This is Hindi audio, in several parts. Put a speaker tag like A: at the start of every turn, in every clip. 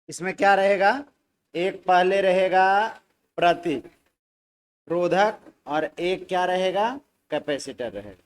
A: इसमें क्या रहेगा, एक पहले रहेगा प्रतिरोधक और एक क्या रहेगा, कैपेसिटर रहेगा।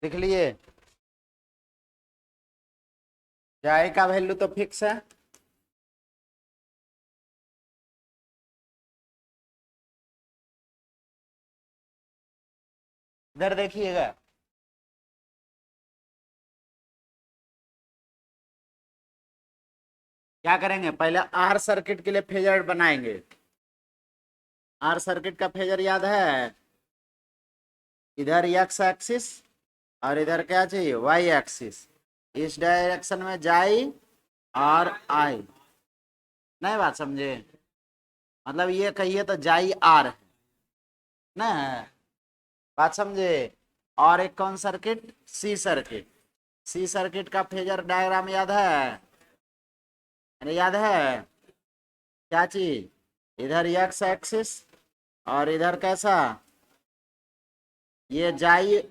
A: लिख लिए, जाए का वैल्यू तो फिक्स है। इधर देखिएगा, क्या करेंगे, पहले आर सर्किट के लिए फेजर बनाएंगे। आर सर्किट का फेजर याद है, इधर एक्स एक्सिस और इधर क्या चाहिए, वाई एक्सिस। इस डायरेक्शन में जाई और आई, नहीं बात समझे, मतलब ये कहिए तो जाई आर है ना, बात समझे। और एक कौन circuit, C circuit. C circuit का फेजर डायग्राम याद है, अरे याद है, क्या चीज, इधर एक्स एक्सिस और इधर कैसा, ये जाई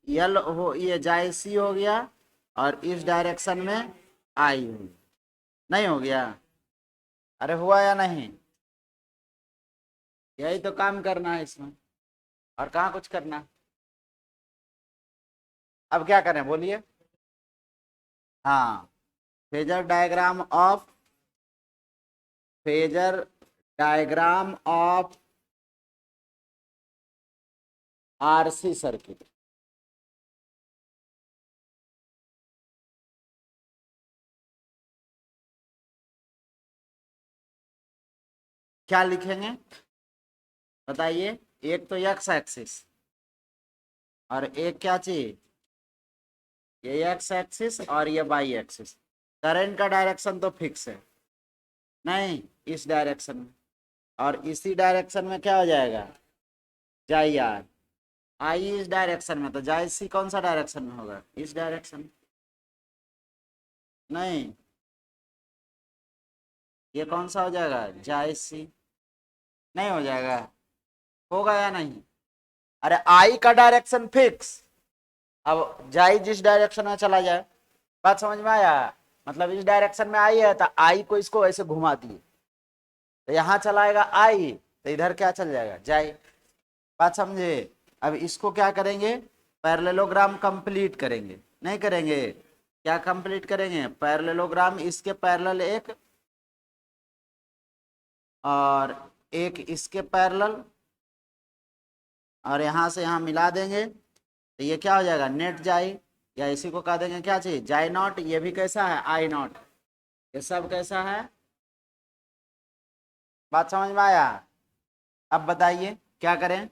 A: यल हो, ये जाई सी हो गया और इस डायरेक्शन में आई हो, नहीं हो गया, अरे हुआ या नहीं, यही तो काम करना है इसमें, और कहाँ कुछ करना। अब क्या करें बोलिए, हाँ, phasor diagram of, phasor diagram of RC circuit. क्या लिखेंगे बताइए, एक तो एक्स एक्सिस और एक क्या चीज, ये एक्स एक्सिस और ये वाई एक्सिस। करंट का डायरेक्शन तो फिक्स है, नहीं इस डायरेक्शन में, और इसी डायरेक्शन में क्या हो जाएगा, जाई आर। आई इस डायरेक्शन में, तो जाई सी कौन सा डायरेक्शन में होगा, इस डायरेक्शन, नहीं ये कौन सा हो जाएगा, जाई सी, नहीं हो जाएगा, होगा या नहीं, अरे आई का डायरेक्शन फिक्स, अब जाई जिस डायरेक्शन में चला जाए, बात समझ में आया, मतलब इस डायरेक्शन में आई है तो आई को इसको ऐसे घुमा दिए, तो यहाँ चलाएगा आई, तो इधर क्या चल जाएगा, जाई, बात समझे। अब इसको क्या करेंगे, पैरेललोग्राम कंप्लीट करेंगे, नहीं करेंगे, क्या कंप्लीट करेंगे, पैरेललोग्राम, इसके पैरेलल एक और एक इसके पैरेलल, और यहाँ से यहाँ मिला देंगे, तो ये क्या हो जाएगा, नेट जाई, या इसी को कह देंगे क्या चाहिए, जाई नॉट। ये भी कैसा है, आई नॉट, ये सब कैसा है, बात समझ में आया। अब बताइए क्या करें,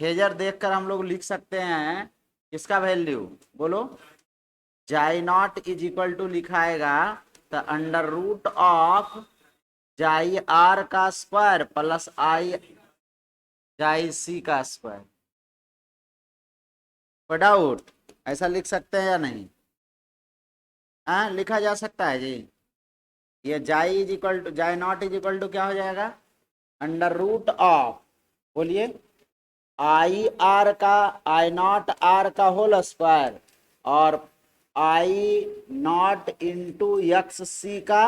A: फेजर देखकर हम लोग लिख सकते हैं किसका वैल्यू, बोलो, जाई नॉट इज इक्वल टू लिखाएगा तो अंडर रूट ऑफ जाई आर का स्क्वायर प्लस आई जाई सी का स्क्वायर, कोई डाउट, ऐसा लिख सकते हैं या नहीं, हाँ लिखा जा सकता है जी। ये जाई इज इक्वल टू, जाई नॉट इज इक्वल टू क्या हो जाएगा, अंडर रूट ऑफ, बोलिए, आई आर का, आई नॉट आर का होल स्क्वायर और I naught into X C का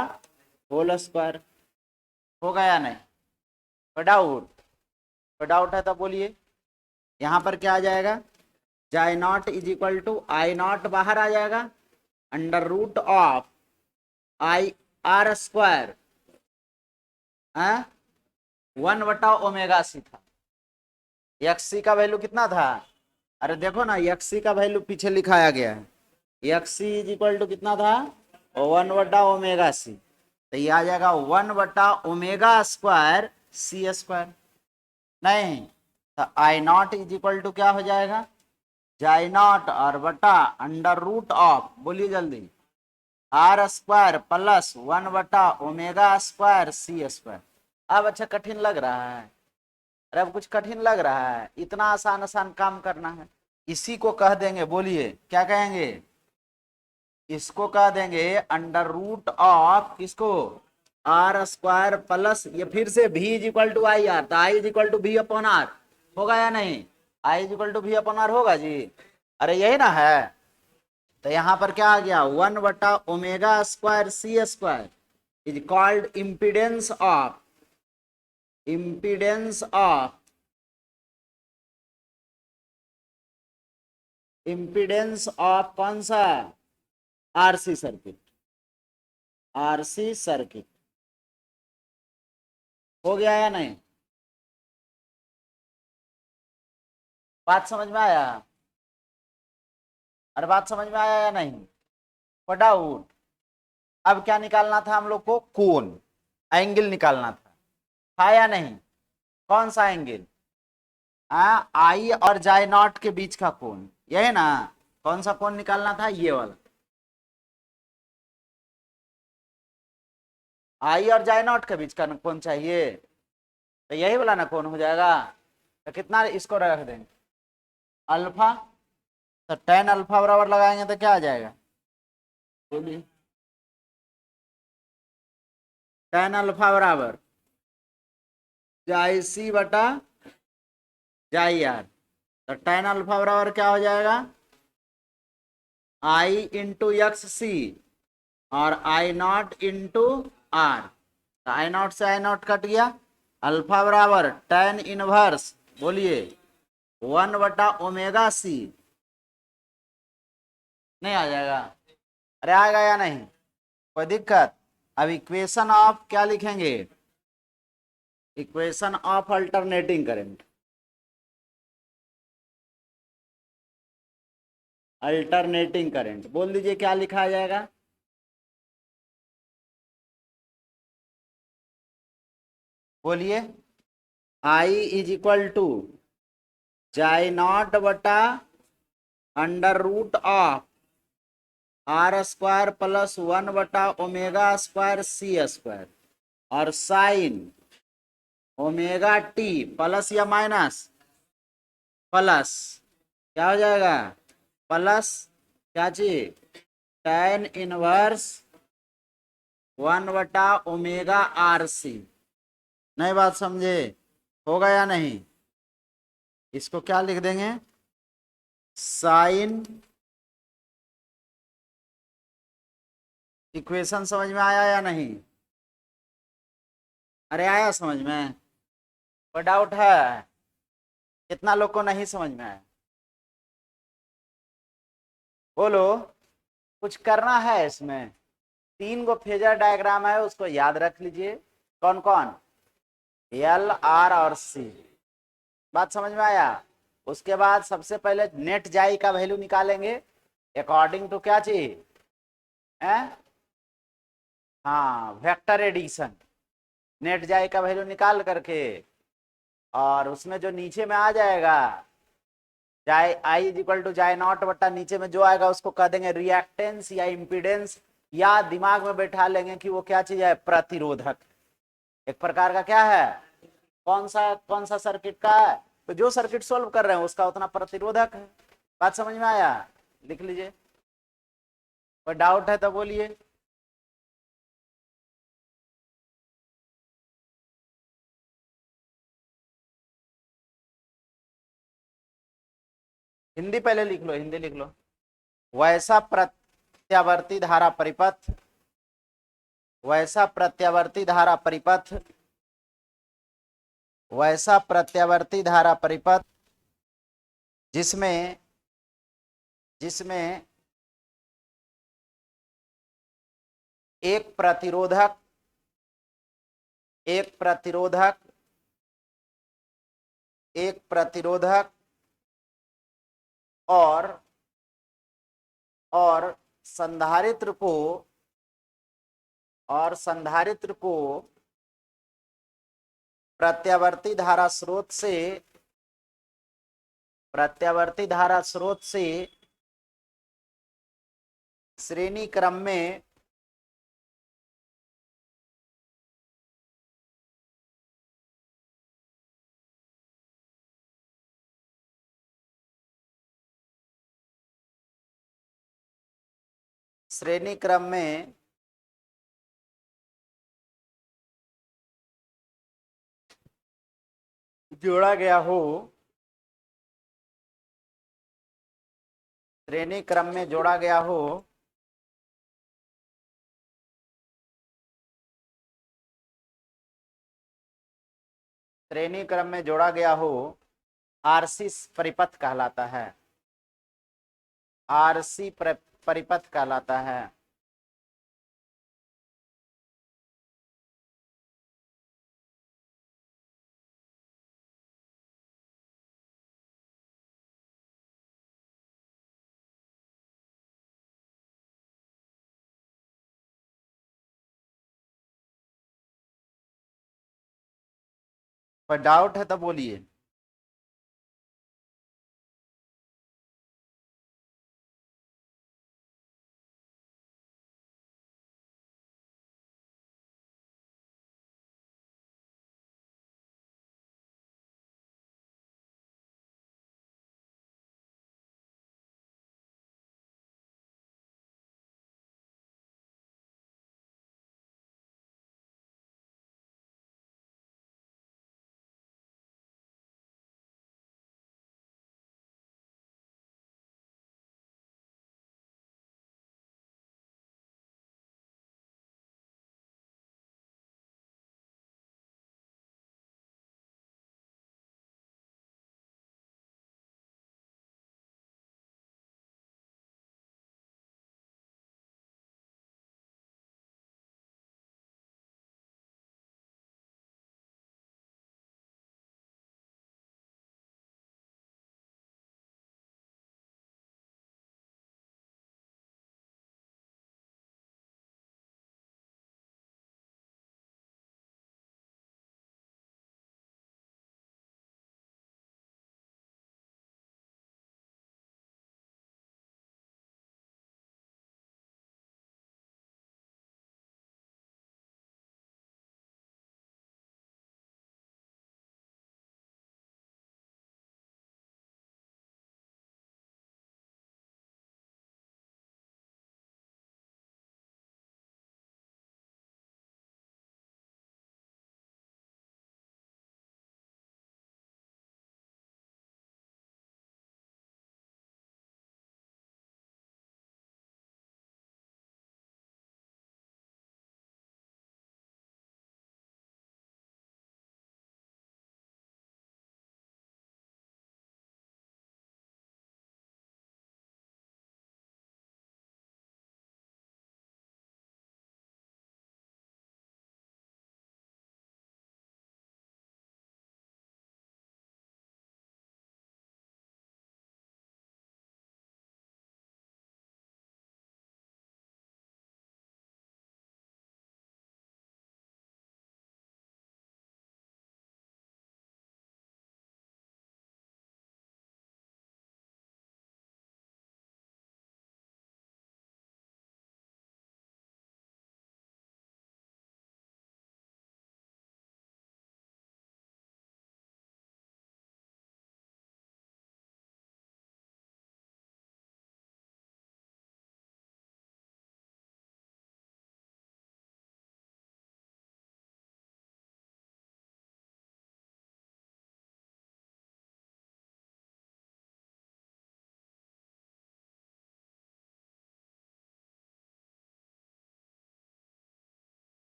A: होल स्क्वायर, होगा या नहीं, कोई डाउट, कोई डाउट है तो बोलिए। यहाँ पर क्या आ जाएगा, जाई naught is equal to, I naught बाहर आ जाएगा, under root of I R square, 1/ओमेगा सी था, एक्स सी का वैल्यू कितना था, अरे देखो ना एक्स सी का वैल्यू पीछे लिखाया गया है, X C is equal to कितना था, 1/ओमेगा सी, तो ये आ जाएगा 1/ओमेगा स्क्वायर सी स्क्वायर, नहीं तो आई नॉट इज इक्वल टू क्या हो जाएगा, जाई नॉट और बटा अंडर रूट ऑफ, बोलिए जल्दी, आर स्क्वायर प्लस 1 बटा ओमेगा स्क्वायर सी स्क्वायर। अब अच्छा कठिन लग रहा है? अरे अब कुछ कठिन लग रहा है? इतना आसान आसान काम करना है। इसी को कह देंगे, बोलिए क्या कहेंगे, इसको कह देंगे अंडर रूट ऑफ किसको, आर स्क्वायर प्लस, ये फिर से भी is equal to I R, तो I is equal to V upon R होगा या नहीं, I is equal to V upon R होगा जी, अरे यही ना है। तो यहां पर क्या आ गया, 1 बटा omega square C square is called impedance of, impedance of, impedance of कौन सा, आरसी सर्किट, आरसी सर्किट। हो गया या नहीं, बात समझ में आया, अरे बात समझ में आया या नहीं, डाउट। अब क्या निकालना था हम लोग को, कोण, एंगल निकालना था या नहीं, कौन सा एंगल, आई और जाई नॉट के बीच का कोण, यही ना, कौन सा कोण निकालना था, ये वाला, आई और जाई नॉट के बीच का कोण चाहिए, तो यही वाला ना कोण हो जाएगा। तो कितना इसको रख देंगे, अल्फा, तो टेन अल्फा बराबर लगाएंगे तो क्या आ जाएगा, बोलिए, टेन अल्फा बराबर जाई सी बटा जाई आर, तो टेन अल्फा बराबर क्या हो जाएगा, आई इंटू एक्स सी और I naught into R, I naught से आई नॉट कट गया, अल्फा बराबर टेन इनवर्स, बोलिए 1 बटा ओमेगा सी, नहीं आ जाएगा, अरे आएगा या नहीं, कोई दिक्कत। अब इक्वेशन ऑफ क्या लिखेंगे, equation of alternating current, alternating current बोल दीजिए क्या लिखा जाएगा, बोलिए, आई इज इक्वल टू जाई नॉट बटा under root of R square plus 1 बटा ओमेगा स्क्वायर सी स्क्वायर और साइन ओमेगा टी प्लस या माइनस, प्लस क्या हो जाएगा, प्लस क्या चीज, टेन इनवर्स 1 बटा ओमेगा आर सी, नई बात समझे, होगा या नहीं, इसको क्या लिख देंगे, साइन, इक्वेशन समझ में आया या नहीं, अरे आया समझ में, कोई डाउट है, कितना लोग को नहीं समझ में आया, बोलो, कुछ करना है इसमें, 3 गो फेजर डायग्राम है उसको याद रख लीजिए, कौन कौन, एल आर और सी, बात समझ में आया। उसके बाद सबसे पहले नेट जाई का वैल्यू निकालेंगे अकॉर्डिंग टू क्या चीज है, हाँ वेक्टर एडिशन, नेट जाई का वैल्यू निकाल करके और उसमें जो नीचे में आ जाएगा जाए आई इज इक्वल टू जाए नॉट बट्टा नीचे में जो आएगा उसको कह देंगे रिएक्टेंस या इम्पीडेंस, या दिमाग में बैठा लेंगे कि वो क्या चीज है, प्रतिरोधक, एक प्रकार का क्या है, कौन सा सर्किट का है, तो जो सर्किट सोल्व कर रहे हैं उसका उतना प्रतिरोधक है, बात समझ में आया, लिख लीजिए, कोई डाउट है तो बोलिए, हिंदी पहले लिख लो, हिंदी लिख लो, वैसा प्रत्यावर्ती धारा परिपथ, वैसा प्रत्यावर्ती धारा परिपथ, वैसा प्रत्यावर्ती धारा परिपथ जिसमें जिसमें एक प्रतिरोधक, एक प्रतिरोधक, एक प्रतिरोधक और संधारित्र को, और संधारित्र को प्रत्यावर्ती धारा स्रोत से श्रेणी क्रम में जोड़ा गया हो, श्रेणी क्रम में जोड़ा गया हो श्रेणी क्रम में जोड़ा गया हो आरसी परिपथ कहलाता है। आरसी परिपथ कहलाता है। कोई डाउट है तो बोलिए।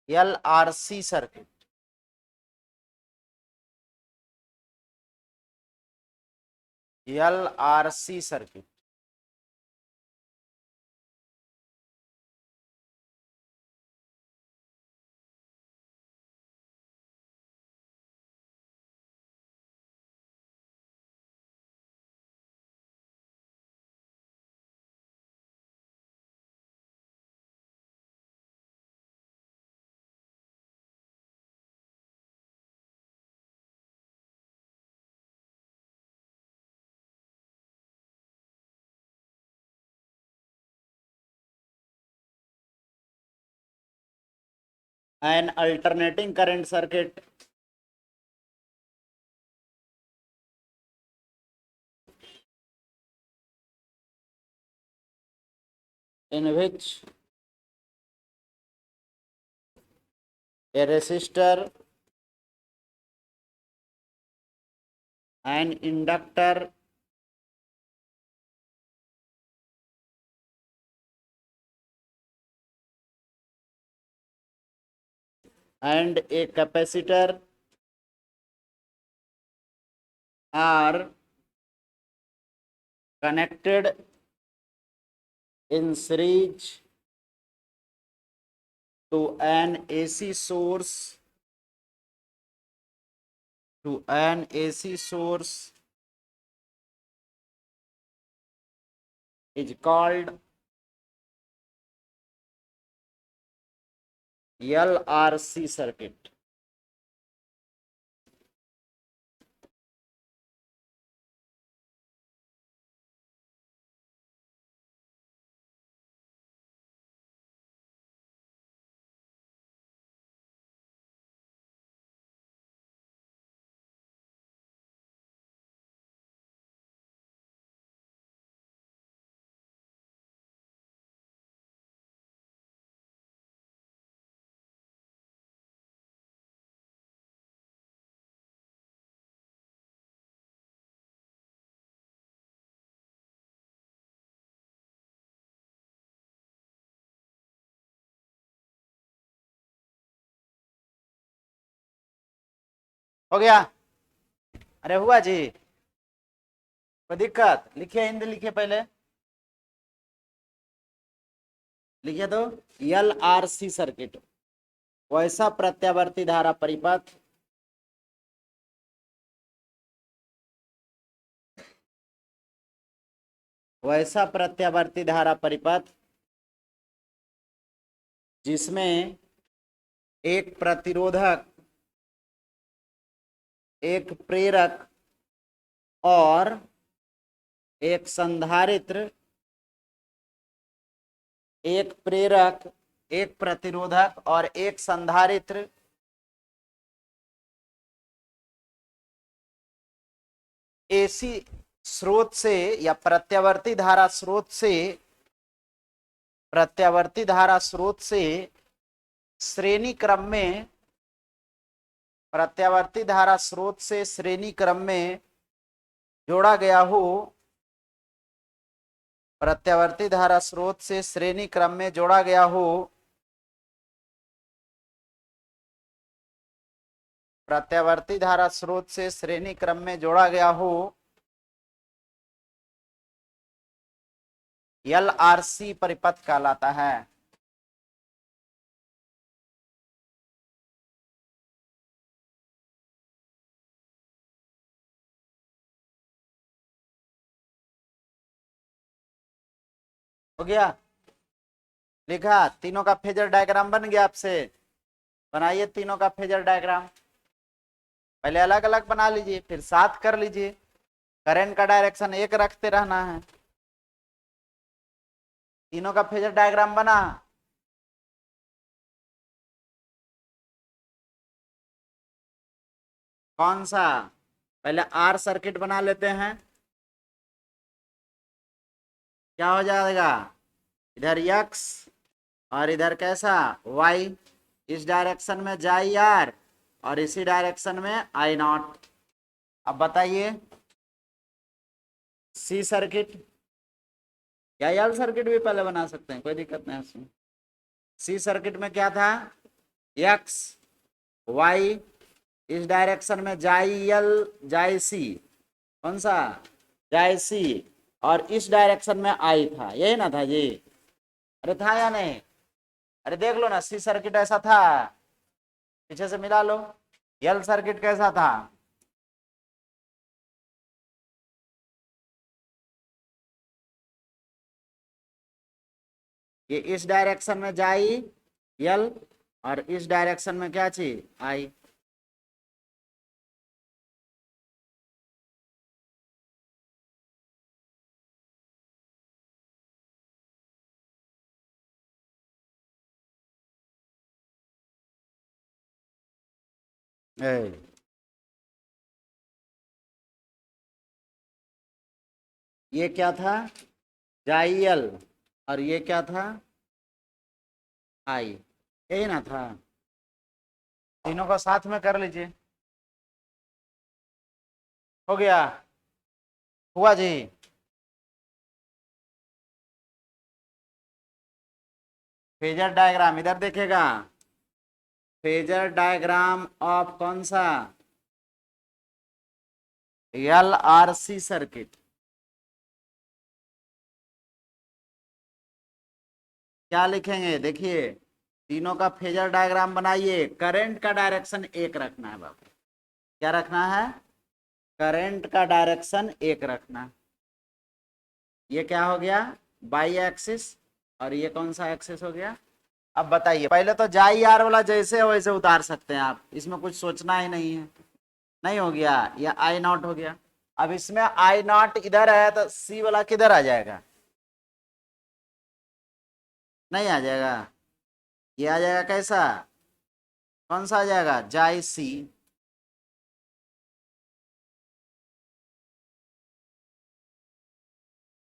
A: LRC circuit, LRC circuit. An alternating current circuit in which a resistor, an inductor, and a capacitor are connected in series to an AC source, is called LRC circuit। हो गया? अरे हुआ जी, कोई दिक्कत? लिखिए, हिंदी लिखिए, पहले लिखिए तो। LRC सर्किट वैसा प्रत्यावर्ती धारा परिपथ जिसमें एक प्रतिरोधक, एक प्रेरक और एक संधारित्र, एक प्रेरक, एक प्रतिरोधक और एक संधारित्र एसी स्रोत से या प्रत्यावर्ती धारा स्रोत से श्रेणी क्रम में, प्रत्यावर्ती धारा स्रोत से श्रेणी क्रम में जोड़ा गया हो, प्रत्यावर्ती धारा स्रोत से श्रेणी क्रम में जोड़ा गया हो, प्रत्यावर्ती धारा स्रोत से श्रेणी क्रम में जोड़ा गया हो, LRC परिपथ कहलाता है। हो गया? लिखा? तीनों का फेजर डायग्राम बन गया आपसे? बनाइए तीनों का फेजर डायग्राम, पहले अलग अलग बना लीजिए, फिर साथ कर लीजिए। करंट का डायरेक्शन एक रखते रहना है। तीनों का फेजर डायग्राम बना? कौन सा? पहले आर सर्किट बना लेते हैं। क्या हो जाएगा? इधर x और इधर कैसा y, इस डायरेक्शन में जाई आर और इसी डायरेक्शन में आई नॉट। अब बताइए, सी सर्किट या एल सर्किट भी पहले बना सकते हैं, कोई दिक्कत नहीं उसमें। सी सर्किट में क्या था? एक्स वाई, इस डायरेक्शन में जाई एल जाई सी, कौन सा जाई सी, और इस डायरेक्शन में आई था, यही ना था जी? अरे था या नहीं? अरे देख लो ना, सी सर्किट ऐसा था, पीछे से मिला लो। एल सर्किट कैसा था? ये इस डायरेक्शन में जाई एल, और इस डायरेक्शन में क्या चीज आई। ये क्या था? जाई एल, और ये क्या था? आई, यही ना था? तीनों को साथ में कर लीजिए। हो गया? हुआ जी? फेजर डायग्राम इधर देखेगा, फेजर डायग्राम ऑफ कौन सा? L R C circuit. क्या लिखेंगे? देखिए, तीनों का फेजर डायग्राम बनाइए। करंट का डायरेक्शन एक रखना है बाबू। क्या रखना है? करंट का डायरेक्शन एक रखना। ये क्या हो गया? बाई एक्सिस, और ये कौन सा एक्सिस हो गया? अब बताइए, पहले तो जाई आर वाला जैसे है वैसे उतार सकते हैं आप, इसमें कुछ सोचना ही नहीं है। नहीं हो गया? या आई नॉट हो गया। अब इसमें आई नॉट इधर है तो सी वाला किधर आ जाएगा? नहीं आ जाएगा। ये आ जाएगा कैसा? कौन सा आ जाएगा? जाई सी।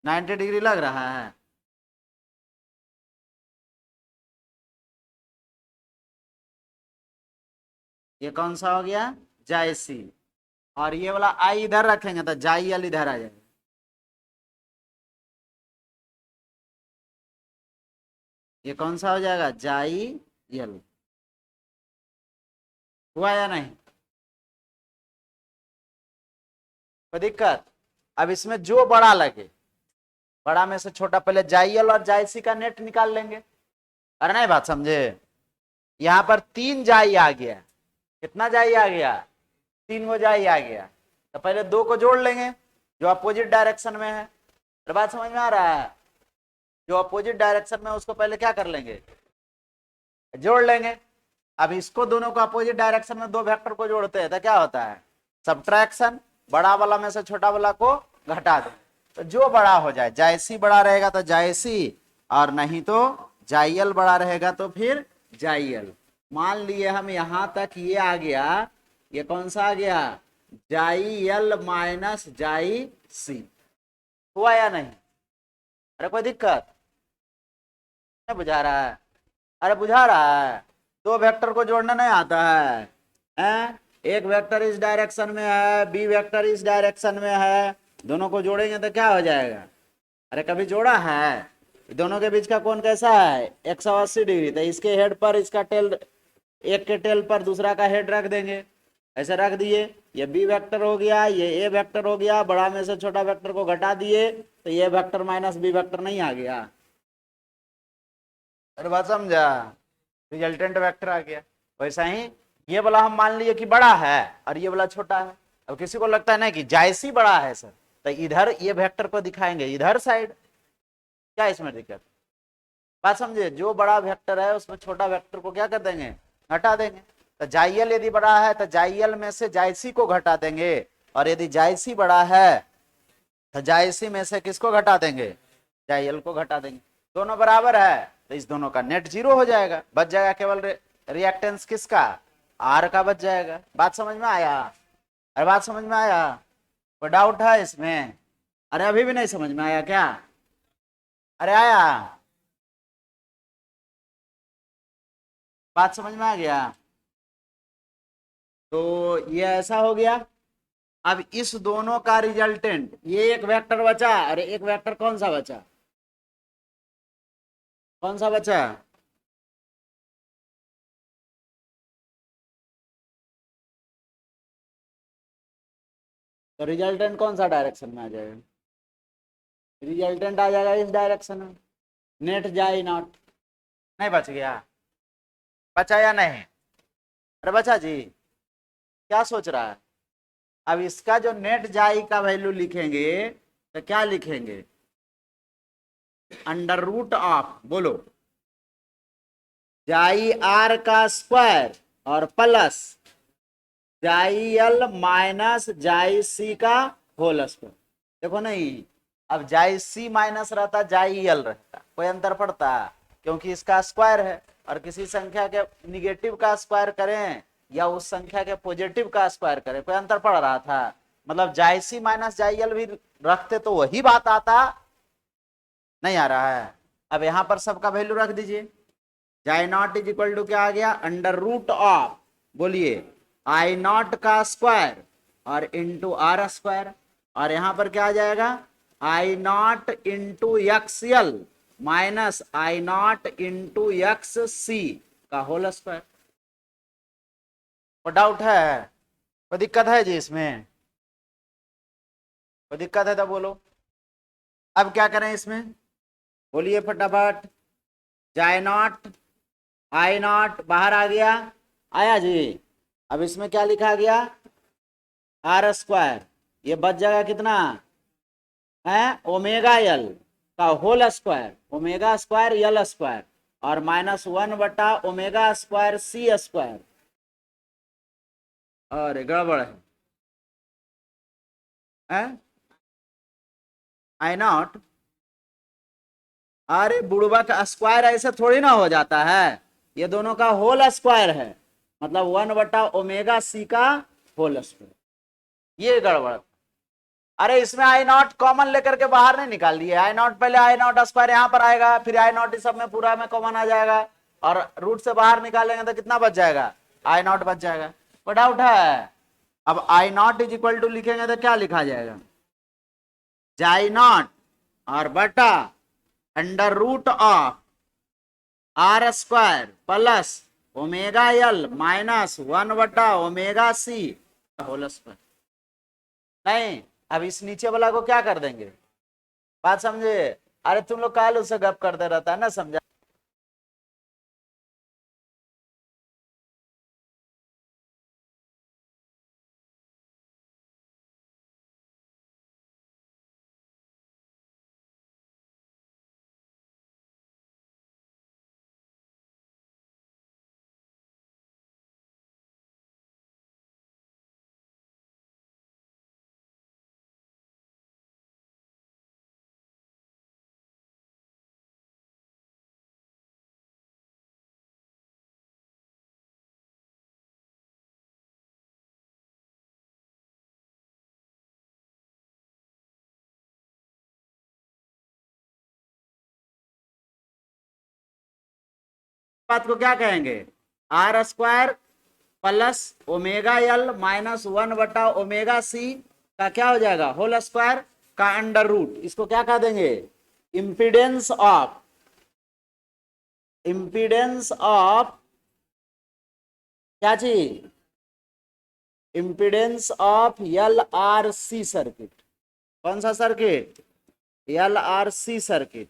A: 90 डिग्री लग रहा है? ये कौन सा हो गया? जाई सी। और ये वाला आई इधर रखेंगे तो जाई एल इधर आ जाएगा। ये कौन सा हो जाएगा? जाई एल। हुआ या नहीं? कोई दिक्कत? अब इसमें जो बड़ा लगे, बड़ा में से छोटा, पहले जाई एल और जाई सी का नेट निकाल लेंगे। अरे नहीं, बात समझे? यहां पर 3 जाई आ गया। कितना जाई आ गया? 3 गो जाई आ गया। तो पहले 2 को जोड़ लेंगे जो अपोजिट डायरेक्शन में है। तो बात समझ में आ रहा है? जो अपोजिट डायरेक्शन में उसको पहले क्या कर लेंगे? जोड़ लेंगे। अब इसको दोनों को अपोजिट डायरेक्शन में 2 वेक्टर को जोड़ते हैं तो क्या होता है? सब्ट्रैक्शन। बड़ा वाला में से छोटा वाला को घटा दे, तो जो बड़ा हो जाए, जायसी बड़ा रहेगा तो जायसी, और नहीं तो जाइयल बड़ा रहेगा तो फिर जाइयल। मान लिए हम यहां तक ये आ गया, ये कौन सा आ गया? जाइयल माइनस जाई सी। हुआ या नहीं? अरे कोई दिक्कत नहीं? बुझा रहा है? अरे बुझा रहा है? 2 वेक्टर को जोड़ना नहीं आता है? हैं? एक वेक्टर इस डायरेक्शन में है, बी वेक्टर इस डायरेक्शन में है, दोनों को जोड़ेंगे तो क्या हो जाएगा? अरे कभी जोड़ा है? दोनों के बीच का कोण कैसा है? 180 डिग्री। तो इसके हेड पर इसका टेल, एक के टेल पर दूसरा का हेड रख देंगे, ऐसे रख दिए। ये बी वेक्टर हो गया, ये ए वेक्टर हो गया, बड़ा में से छोटा वेक्टर को घटा दिए तो ये वेक्टर माइनस बी वेक्टर नहीं आ गया? अरे बात समझा? रिजल्टेंट वेक्टर आ गया। वैसा ही ये वाला हम मान लिए कि बड़ा है और ये वाला छोटा है। अब किसी को लगता है ना कि जायसी बड़ा है सर, तो इधर ये वेक्टर को दिखाएंगे इधर साइड। क्या इसमें दिक्कत? बात समझे? जो बड़ा वेक्टर है उसमें छोटा वेक्टर को क्या कर देंगे? घटा देंगे। तो जाइयल यदि बड़ा है तो जाइयल में से जायसी को घटा देंगे, और यदि जायसी बड़ा है तो जायसी में से किसको घटा देंगे? जाइयल को घटा देंगे। दोनों बराबर है तो इस दोनों का नेट 0 हो जाएगा। बच जाएगा केवल रिएक्टेंस किसका? आर का बच जाएगा। बात समझ में आया? अरे बात समझ में आया? कोई डाउट है इसमें? अरे अभी भी नहीं समझ में आया क्या? अरे आया? बात समझ में आ गया? तो ये ऐसा हो गया। अब इस दोनों का रिजल्टेंट, ये एक वेक्टर बचा, अरे एक वेक्टर कौन सा बचा? कौन सा बचा? तो रिजल्टेंट कौन सा डायरेक्शन में आ जाएगा? रिजल्टेंट आ जाएगा इस डायरेक्शन में, नेट जाई नॉट। नहीं बच गया? बचा या नहीं? अरे बचा जी, क्या सोच रहा है? अब इसका जो नेट जाई का वैल्यू लिखेंगे तो क्या लिखेंगे? अंडर रूट ऑफ, बोलो, जाई आर का स्क्वायर और प्लस जाई एल माइनस जाई सी का होल स्क्वायर। देखो नहीं, अब जाई सी माइनस रहता, जाई एल रहता, कोई अंतर पड़ता? क्योंकि इसका स्क्वायर है, और किसी संख्या के निगेटिव का स्क्वायर करें या उस संख्या के पॉजिटिव का स्क्वायर करें, कोई अंतर पड़ रहा था? मतलब जाई सी माइनस जाई एल भी रखते तो वही बात आता, नहीं आ रहा है। अब यहां पर सबका वैल्यू रख दीजिए। जाई नॉट इज इक्वल टू क्या आ गया? अंडर रूट ऑफ, बोलिए, आई नॉट का स्क्वायर और इंटू आर स्क्वायर, और यहां पर क्या आ जाएगा? I naught into X L minus I naught into X C का होल स्क्वायर। कोई डाउट है? कोई दिक्कत है जी इसमें? कोई दिक्कत है तो बोलो। अब क्या करें इसमें, बोलिए फटाफट। जाई नॉट, आई नॉट बाहर आ गया, आया जी। अब इसमें क्या लिखा गया? आर स्क्वायर, ये बच जाएगा कितना है? ओमेगा एल का whole square, omega square L square, और minus 1 omega square C square. अरे गड़बड़ है आई नॉट। अरे बुढ़वा का स्क्वायर ऐसे थोड़ी ना हो जाता है, ये दोनों का होल स्क्वायर है, मतलब 1/ओमेगा सी का होल स्क्वायर। ये गड़बड़। अरे इसमें आई नॉट कॉमन लेकर के बाहर नहीं निकाल दिए, आई नॉट पहले आई नॉट स्क्वायर यहां पर आएगा, फिर आई नॉट इस सब में पूरा में कॉमन आ जाएगा, और रूट से बाहर निकालेंगे तो कितना बच जाएगा? आई नॉट बच जाएगा। कोई डाउट है? अब I naught is equal to लिखेंगे तो क्या लिखा जाएगा? जाई नॉट और बटा under root of R square plus omega L minus 1/ओमेगा सी होल स्क्वायर। नहीं, अब इस नीचे वाला को क्या कर देंगे? बात समझे? अरे तुम लोग काल उससे गप करते रहता है ना, समझा? बात को क्या कहेंगे? R square plus omega L minus 1/ओमेगा सी का क्या हो जाएगा? होल स्क्वायर का अंडर रूट। इसको क्या कह देंगे? इम्पीडेंस ऑफ, इम्पीडेंस ऑफ क्या चीज? Impedance of L R C circuit. कौन सा circuit? L R C circuit,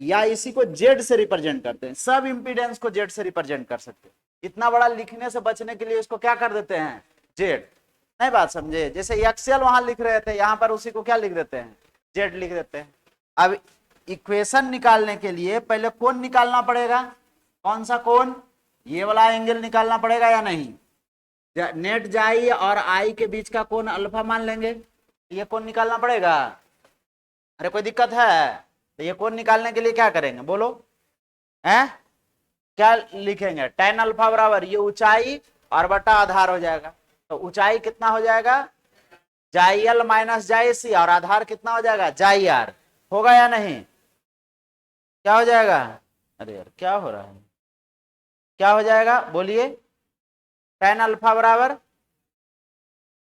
A: या इसी को जेड से रिप्रेजेंट करते हैं। सब इंपीडेंस को जेड से रिप्रेजेंट कर सकते हैं। इतना बड़ा लिखने से बचने के लिए इसको क्या कर देते हैं? जेड। नहीं बात समझे? जैसे एक्सेल वहां लिख रहे थे, यहां पर उसी को क्या लिख देते हैं? जेड लिख देते हैं। अब इक्वेशन निकालने के लिए पहले कोण निकालना पड़ेगा। कौन सा कोण? ये वाला एंगल निकालना पड़ेगा या नहीं? नेट जाई और आई के बीच का कोण अल्फा मान लेंगे, ये कोण निकालना पड़ेगा। अरे कोई दिक्कत है? तो ये कोण निकालने के लिए क्या करेंगे बोलो? हैं? क्या लिखेंगे? tan अल्फा बराबर ये ऊंचाई और बटा आधार हो जाएगा। तो ऊंचाई कितना हो जाएगा? जाई एल माइनस जाई सी, और आधार कितना हो जाएगा? जाई आर। होगा या नहीं? क्या हो जाएगा? अरे यार क्या हो रहा है? क्या हो जाएगा बोलिए? tan अल्फा बराबर,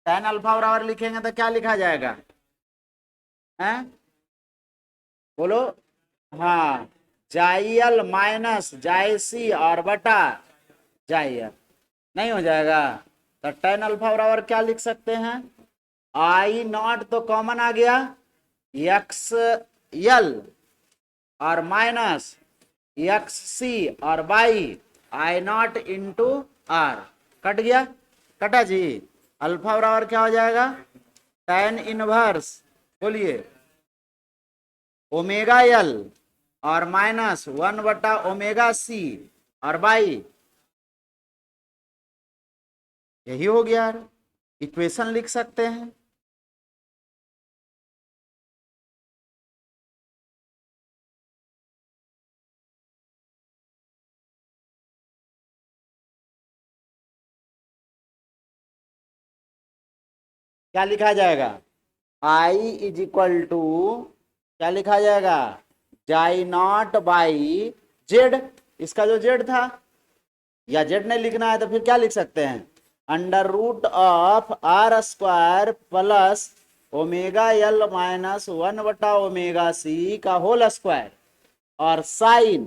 A: tan अल्फा बराबर लिखेंगे तो क्या लिखा जाएगा? हैं बोलो? हाँ, जाई एल माइनस जाई सी और बटा जाई एल। नहीं हो जाएगा? तो tan अल्फा बराबर क्या लिख सकते हैं? आई नॉट तो कॉमन आ गया, एक्स एल और माइनस एक्स सी और by I naught into R, cut गया, कटा जी। अल्फा बराबर क्या हो जाएगा, tan इनवर्स, बोलिए ओमेगा एल और माइनस 1/ओमेगा सी और बाई, यही हो गया यार, इक्वेशन लिख सकते हैं। क्या लिखा जाएगा, आई इज इक्वल टू, क्या लिखा जाएगा, जाई नॉट बाई जेड, इसका जो जेड था, या जेड नहीं लिखना है तो फिर क्या लिख सकते हैं, under root of R square plus omega L minus 1/ओमेगा सी का होल स्क्वायर और साइन,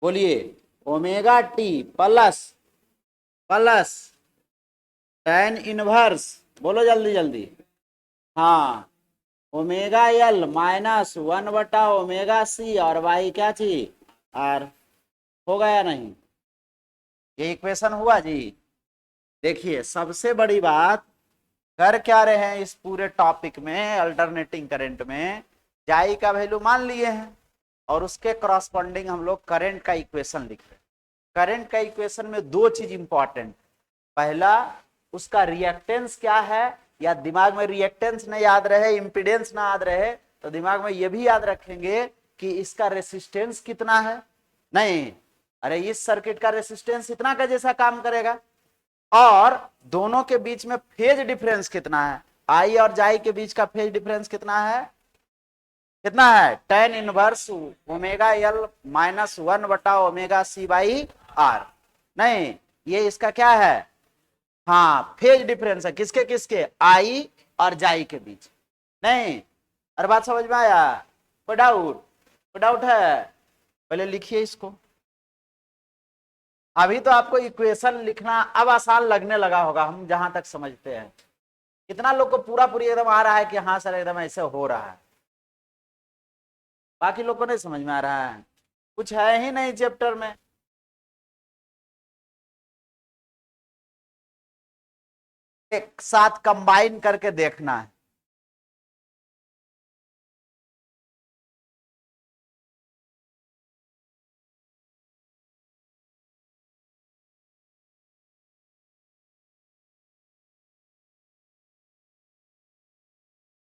A: बोलिए omega T plus plus tan inverse, बोलो जल्दी जल्दी, हाँ ओमेगा एल माइनस 1/ओमेगा सी और वाई क्या चीज आर, हो गया नहीं, ये इक्वेशन हुआ जी। देखिए सबसे बड़ी बात, कर क्या रहे हैं इस पूरे टॉपिक में, अल्टरनेटिंग करंट में जाई का वैल्यू मान लिए हैं और उसके करस्पॉन्डिंग हम लोग करंट का इक्वेशन लिख रहे हैं। करंट का इक्वेशन में दो चीज इंपॉर्टेंट, पहला उसका रिएक्टेंस क्या है, या दिमाग में रिएक्टेंस न याद रहे, इंपीडेंस ना याद रहे तो दिमाग में यह भी याद रखेंगे कि इसका रेसिस्टेंस कितना है, नहीं अरे इस सर्किट का रेसिस्टेंस इतना का जैसा काम करेगा, और दोनों के बीच में फेज डिफरेंस कितना है, आई और जाई के बीच का फेज डिफरेंस कितना है, कितना है, tan inverse omega L minus 1/ओमेगा सी बाई आर, नहीं ये इसका क्या है, हाँ फेज डिफरेंस है, किसके किसके, आई और जाई के बीच, नहीं अरे बात समझ में आया, कोई डाउट, कोई डाउट है, पहले लिखिए इसको। अभी तो आपको इक्वेशन लिखना अब आसान लगने लगा होगा, हम जहां तक समझते हैं, कितना लोग को पूरा पूरी एकदम आ रहा है कि हाँ सर एकदम ऐसे हो रहा है, बाकी लोग को नहीं समझ में आ रहा है, कुछ है ही नहीं चैप्टर में। एक साथ कंबाइन करके देखना है,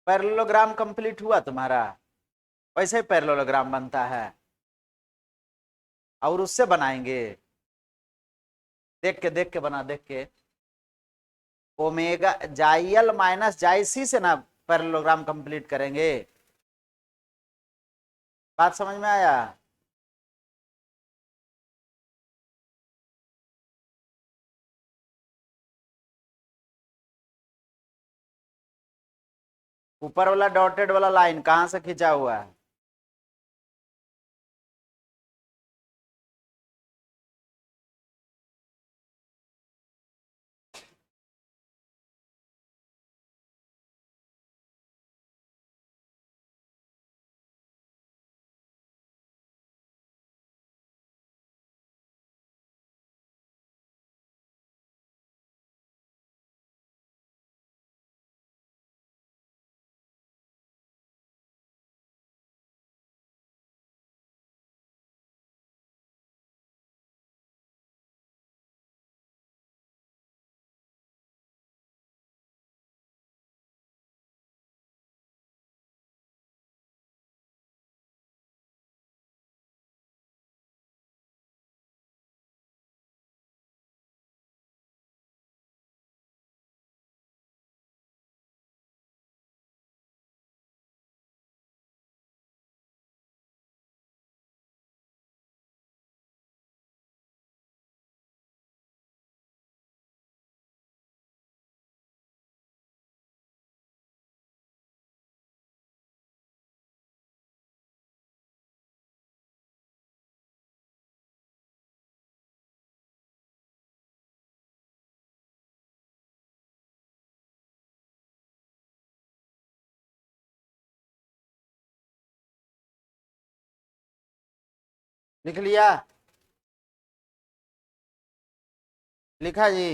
A: पैरेललोग्राम कंप्लीट हुआ तुम्हारा, वैसे ही पैरेललोग्राम बनता है और उससे बनाएंगे, देख के बना, देख के ओमेगा जाइयल माइनस जाई सी से ना पैरेललोग्राम कंप्लीट करेंगे, बात समझ में आया। ऊपर वाला डॉटेड वाला लाइन कहां से खींचा हुआ है, लिख लिया? लिखा जी?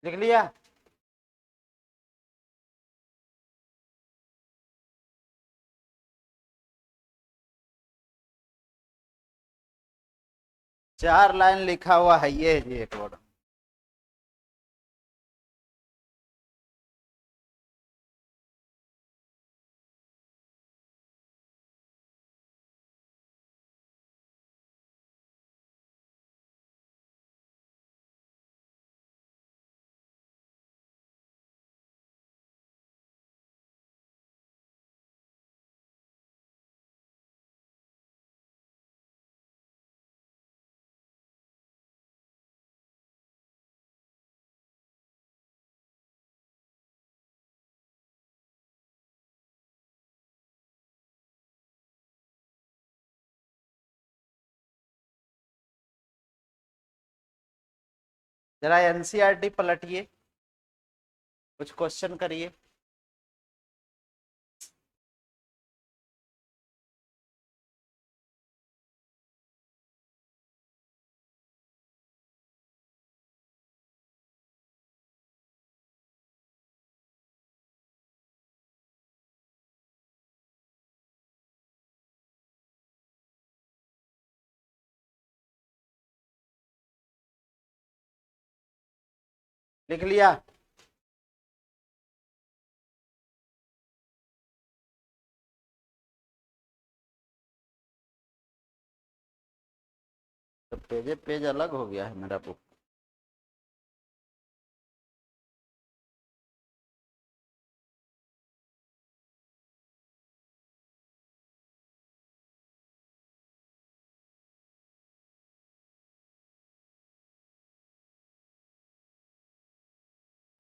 A: लिख लिया? चार लाइन लिखा हुआ है ये जी एक वर्ड। जरा एनसीईआरटी पलटिए, कुछ क्वेश्चन करिए। लिख लिया? तो पेज अलग हो गया है मेरा बुक।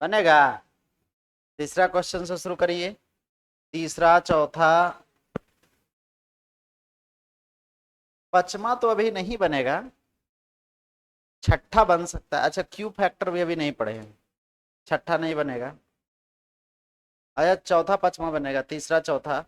A: बनेगा? तीसरा क्वेश्चन से शुरू करिए। तीसरा, चौथा, पांचवा तो अभी नहीं बनेगा, छठा बन सकता है। अच्छा, क्यू फैक्टर भी अभी नहीं पढ़े हैं, छठा नहीं बनेगा। अच्छा, चौथा पांचवा बनेगा, तीसरा चौथा।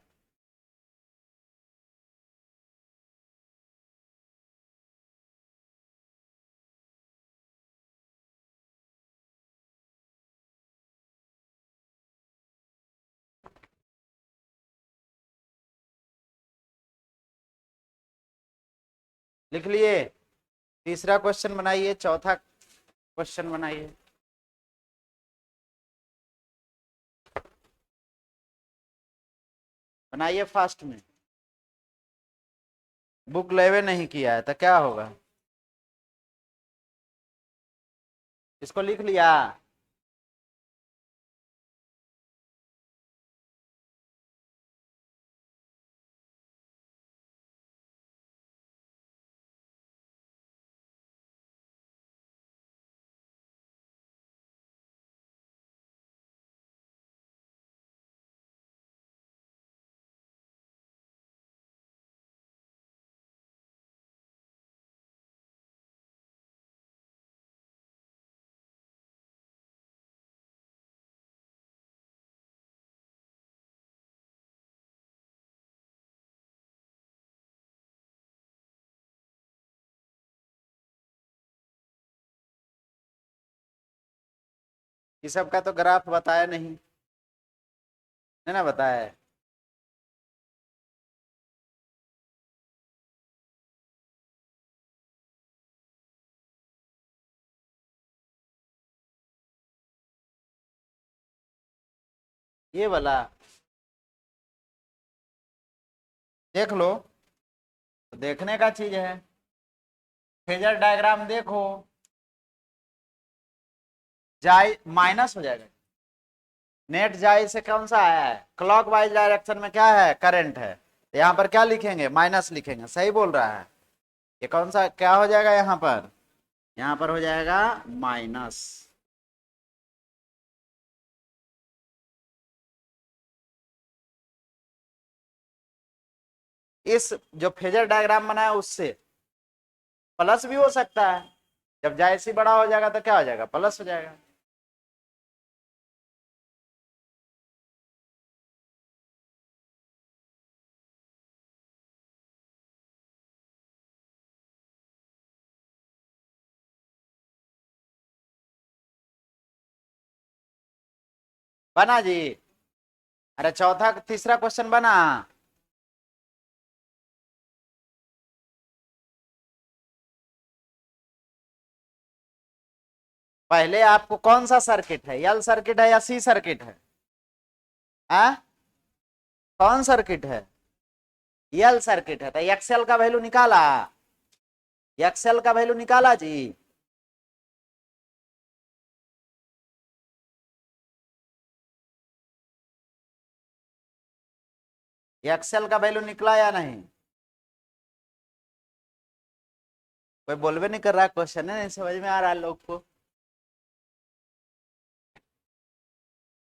A: लिख लिए? तीसरा क्वेश्चन बनाइए, चौथा क्वेश्चन बनाइए। बनाइए फास्ट में। बुक लेवे नहीं किया है तो क्या होगा? इसको लिख लिया? ये सब का तो ग्राफ बताया नहीं है ना? बताया है। ये वाला देख लो, देखने का चीज है। फेजर डायग्राम देखो, जाई माइनस हो जाएगा। नेट जाई से कौन सा आया है? क्लॉकवाइज डायरेक्शन में क्या है? करंट है। तो यहाँ पर क्या लिखेंगे? माइनस लिखेंगे। सही बोल रहा है। ये कौन सा क्या हो जाएगा यहाँ पर? यहाँ पर हो जाएगा माइनस। इस जो फेजर डायग्राम बना है उससे प्लस भी हो सकता है। जब जायसी बड़ा हो जाएगा तो क्या हो जाएगा? प्लस हो जाएगा। बना जी? अरे चौथा तीसरा क्वेश्चन बना? पहले आपको कौन सा सर्किट है? एल सर्किट है या सी सर्किट है? आ? कौन सर्किट है? एल सर्किट है। तो एक्सएल का वैल्यू निकाला? एक्सएल का वैल्यू निकाला जी? एक्सएल का वैल्यू निकला या नहीं? कोई बोलवे नहीं कर रहा। क्वेश्चन है नहीं समझ में आ रहा है लोग को?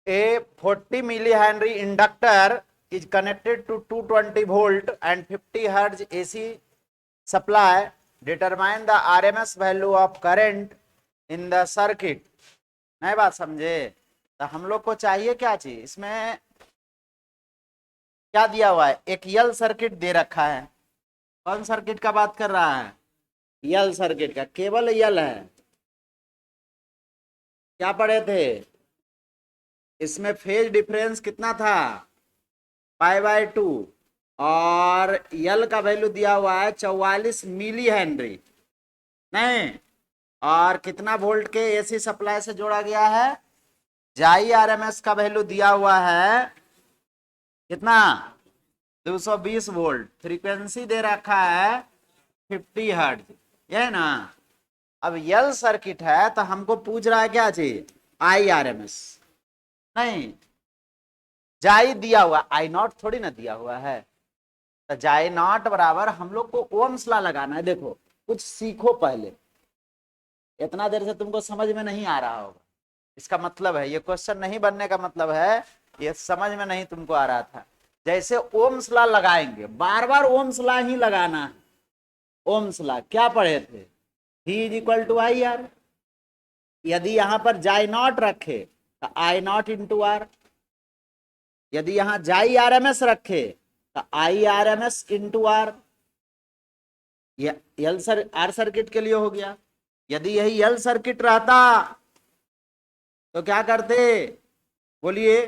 A: A 40 millihenry inductor is connected to 220 volt and 50 hertz AC supply. Determine the RMS value of current in the circuit. नहीं बात समझे? तो हम लोग को चाहिए क्या चीज? इसमें क्या दिया हुआ है? एक यल सर्किट दे रखा है। कौन सर्किट का बात कर रहा है? यल सर्किट का। केवल यल है। क्या पढ़े थे? इसमें फेज डिफरेंस कितना था? π/2 और यल का वैल्यू दिया हुआ है 44 मिली हेनरी। नहीं, और कितना वोल्ट के एसी सप्लाई से जोड़ा गया है? जाई आरएमएस का वैल्यू दिया हुआ है कितना? 220 वोल्ट। फ्रीक्वेंसी दे रखा है 50 हर्ट्ज। यह ना? अब यल सर्किट है तो हमको पूछ रहा है क्या चीज? आई आरएमएस। नहीं, जाई दिया हुआ, आई नॉट थोड़ी ना दिया हुआ है। तो जाई नॉट बराबर हम लोग को ओम्स लॉ लगाना है। देखो कुछ सीखो पहले, इतना देर से तुमको समझ में नहीं आ रहा होगा। इसका मतलब है, ये क्वेश्चन नहीं बनने का मतलब है ये समझ में नहीं तुमको आ रहा था। जैसे ओम्स लॉ लगाएंगे, बार बार ओम्स लॉ ही लगाना है। ओम्स लॉ क्या पढ़े थे? V is equal to I R. यदि यहां पर जाई नॉट रखे तो आई नॉट इंटू आर। यदि यहां जाई आरएमएस रखे तो आई आरएमएस इंटू आर। यल सर आर सर्किट के लिए हो गया। यदि यही यल सर्किट रहता तो क्या करते? बोलिए।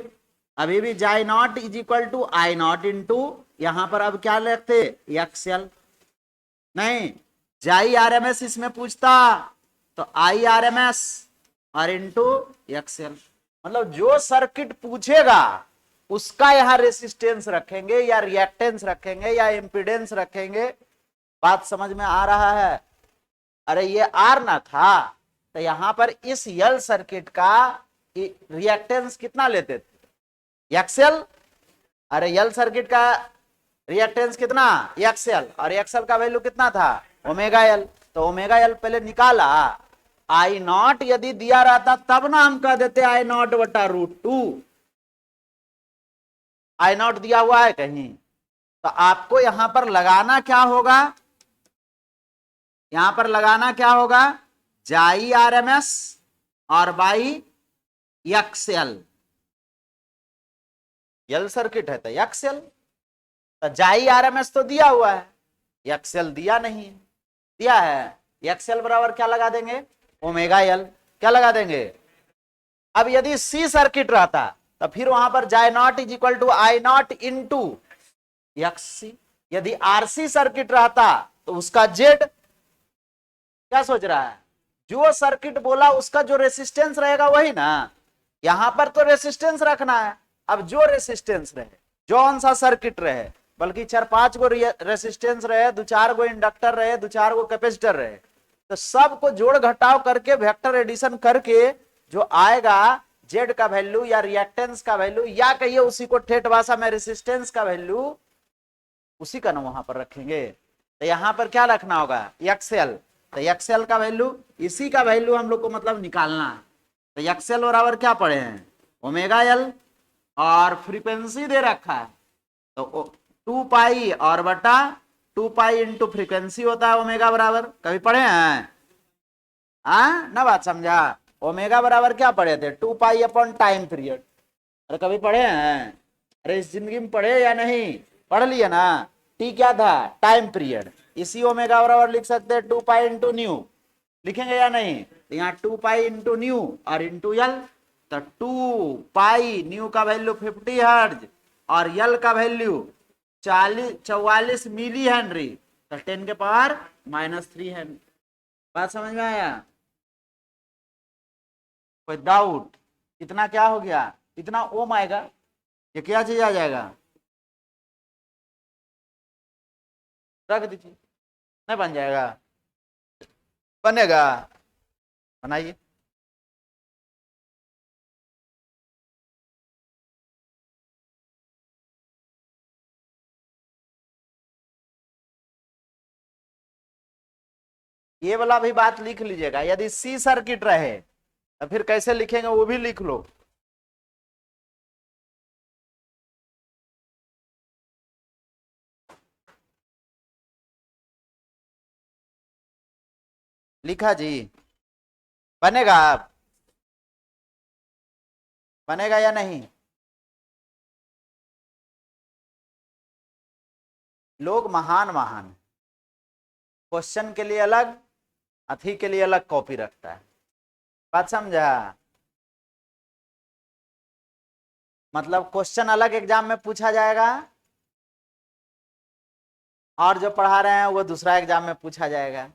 A: अभी भी I naught is equal to I naught into, यहां पर अब क्या लिखते? एक्सएल। नहीं, जाई आरएमएस इसमें पूछता तो आई आरएमएस और इंटू एक्सएल, मतलब जो सर्किट पूछेगा उसका यहां रेसिस्टेंस रखेंगे या रिएक्टेंस रखेंगे या इंपीडेंस रखेंगे। बात समझ में आ रहा है? अरे ये आर ना था तो यहां पर इस यल सर्किट का रिएक्टेंस कितना लेते थे? एक्सएल। अरे यल सर्किट का रिएक्टेंस कितना? एक्सएल, और एक्सएल का वैल्यू कितना था? Omega L. तो ओमेगा एल पहले निकाला। आई नॉट यदि दिया रहता तब ना हम कह देते आई नॉट बटा √2। आई नॉट दिया हुआ है कहीं, तो आपको यहां पर लगाना क्या होगा? यहां पर लगाना क्या होगा? जाई आरएमएस और बाई एक्सएल। यल सर्किट है तो एक्सएल, तो जाई आरएमएस तो दिया हुआ है, एक्सएल दिया नहीं। दिया है एक्सएल बराबर क्या लगा देंगे? Omega L. क्या लगा देंगे? अब यदि सी सर्किट रहता तो फिर वहां पर I naught is equal to I naught into X C. यदि आरसी सर्किट रहता तो उसका जेड। क्या सोच रहा है? जो सर्किट बोला उसका जो रेसिस्टेंस रहेगा वही ना। यहां पर तो रेसिस्टेंस रखना है। अब जो रेसिस्टेंस रहे, जो सा सर्किट रहे, बल्कि 4-5 गो रेसिस्टेंस रहे, 2-4 गो इंडक्टर रहे, 2-4 गो कैपेसिटर रहे, तो सबको जोड़ घटाव करके वेक्टर एडिशन करके जो आएगा जेड का वैल्यू या रिएक्टेंस का वैल्यू या कहिए उसी को ठेठ भाषा में रेसिस्टेंस का वैल्यू, उसी का ना वहां पर रखेंगे। तो यहां पर क्या रखना होगा? एक्सएल। तो एक्सएल का वैल्यू, इसी का वैल्यू हम लोग को मतलब निकालना है। तो एक्सएल बराबर क्या पढ़े हैं? ओमेगा एल, और फ्रीक्वेंसी दे रखा है तो 2 पाई और बटा 2 पाई इंटू फ्रीक्वेंसी होता है ओमेगा बराबर। कभी पढ़े हैं? ना बात समझा? ओमेगा बराबर क्या पढ़े थे? 2 पाई अपॉन टाइम पीरियड। अरे कभी पढ़े हैं? अरे इस जिंदगी में पढ़े या नहीं? पढ़ लिए ना? टी क्या था? Time period. इसी ओमेगा बराबर लिख सकते हैं 2 पाई इंटू न्यू। लिखेंगे या नहीं? तो यहाँ 2 पाई इंटू न्यू और इंटू यल। तो 2 पाई न्यू का वैल्यू 50 हर्ज और यल का वैल्यू 44 मिली हेनरी, तो 10 के पावर -3 हेनरी। बात समझ में आया? कोई डाउट? इतना क्या हो गया? इतना ओम आएगा, ये क्या चीज आ जाएगा? रख दीजिए। नहीं बन जाएगा? बनेगा, बनाइए। ये वाला भी बात लिख लीजिएगा। यदि सी सर्किट रहे तो फिर कैसे लिखेंगे वो भी लिख लो। लिखा जी? बनेगा? आप बनेगा या नहीं? लोग महान महान, क्वेश्चन के लिए अलग, अथी के लिए अलग कॉपी रखता है। बात समझा? मतलब क्वेश्चन अलग एग्जाम में पूछा जाएगा और जो पढ़ा रहे हैं वो दूसरा एग्जाम में पूछा जाएगा।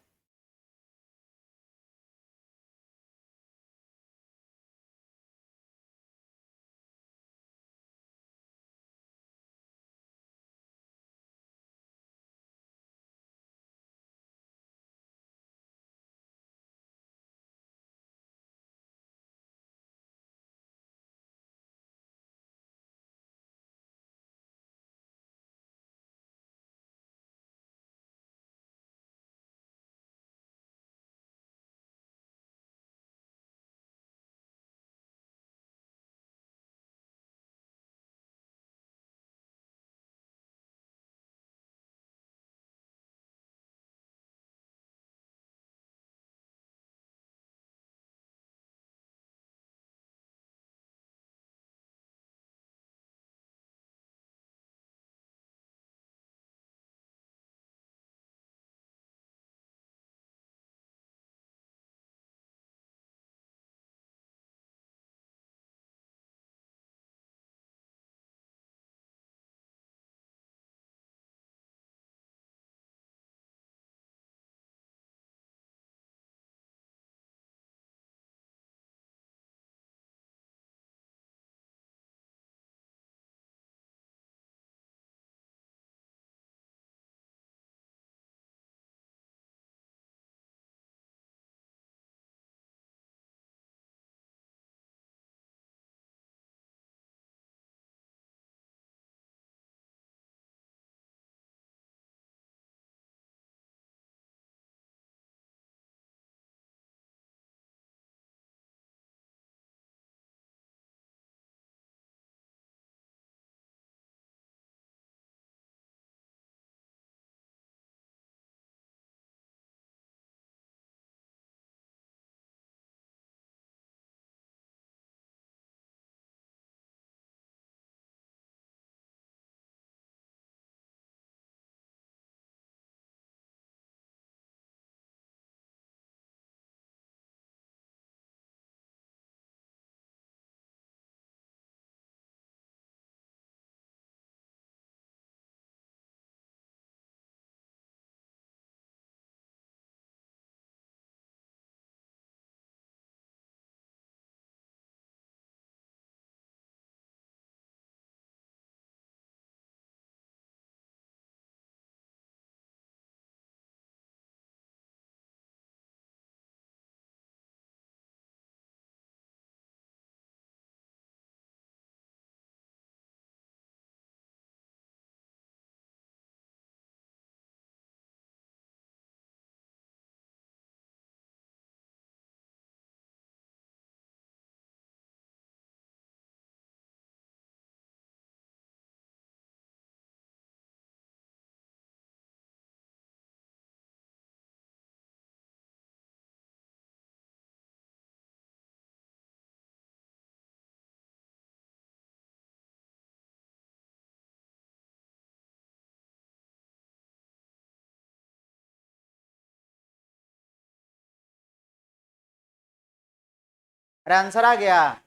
A: अरे आंसर आ गया।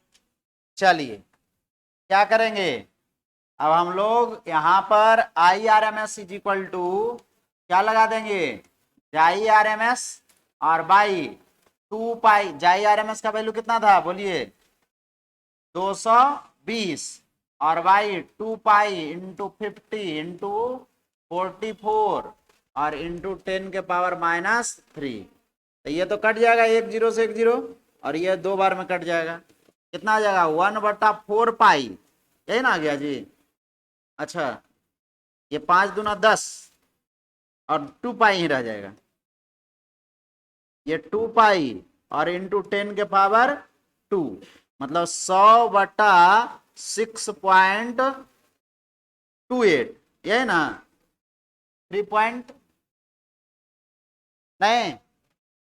A: चलिए क्या करेंगे, अब हम लोग यहां पर I R M S is equal to क्या लगा देंगे, जाई आर एम एस और by 2 pi. I R M S का वैल्यू कितना था बोलिए, 220 और बाई 2 पाई इंटू 50 इंटू 44 और इंटू 10 के पावर -3। तो ये तो कट जाएगा 1 0 से 1 0 और ये 2 बार में कट जाएगा। कितना आ जाएगा 1/4 पाई, यही ना आ गया जी। अच्छा ये 5 दूना 10 और 2 पाई ही रह जाएगा, ये 2 पाई और इंटू 10 के पावर 2 मतलब 100/6.28, यही ना 3 पॉइंट नहीं।